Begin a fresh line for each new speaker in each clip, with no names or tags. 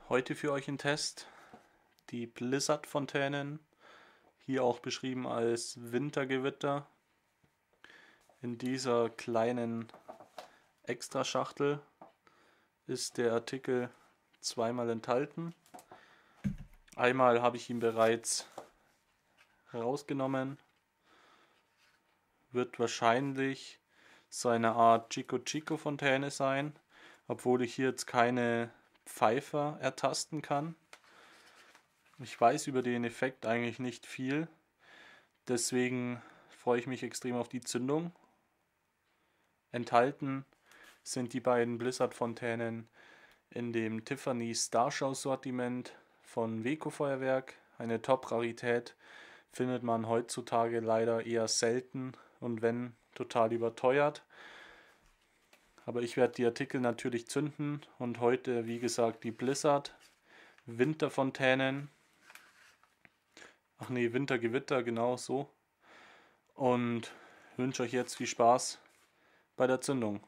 Heute für euch ein Test. Die Blizzard-Fontänen, hier auch beschrieben als Wintergewitter, in dieser kleinen Extraschachtel ist der Artikel zweimal enthalten. Einmal habe ich ihn bereits herausgenommen, wird wahrscheinlich so eine Art Chico Chico Fontäne sein, obwohl ich hier jetzt keine Pfeifer ertasten kann. Ich weiß über den Effekt eigentlich nicht viel, deswegen freue ich mich extrem auf die Zündung. Enthalten sind die beiden Blizzard-Fontänen in dem Tiffany Starshow Sortiment von Weco Feuerwerk. Eine Top-Rarität, findet man heutzutage leider eher selten und wenn, total überteuert. Aber ich werde die Artikel natürlich zünden und heute, wie gesagt, die Blizzard Winterfontänen. Ach nee, Wintergewitter, genau so. Und wünsche euch jetzt viel Spaß bei der Zündung.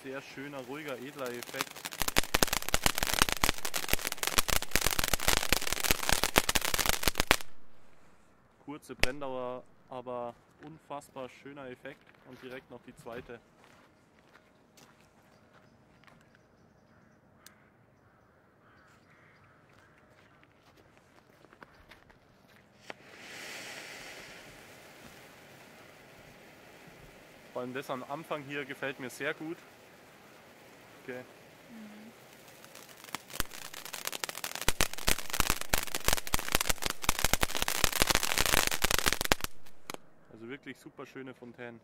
Sehr schöner, ruhiger, edler Effekt. Kurze Brenndauer, aber unfassbar schöner Effekt. Und direkt noch die zweite. Vor allem das am Anfang hier gefällt mir sehr gut. Okay. Also wirklich super schöne Fontänen.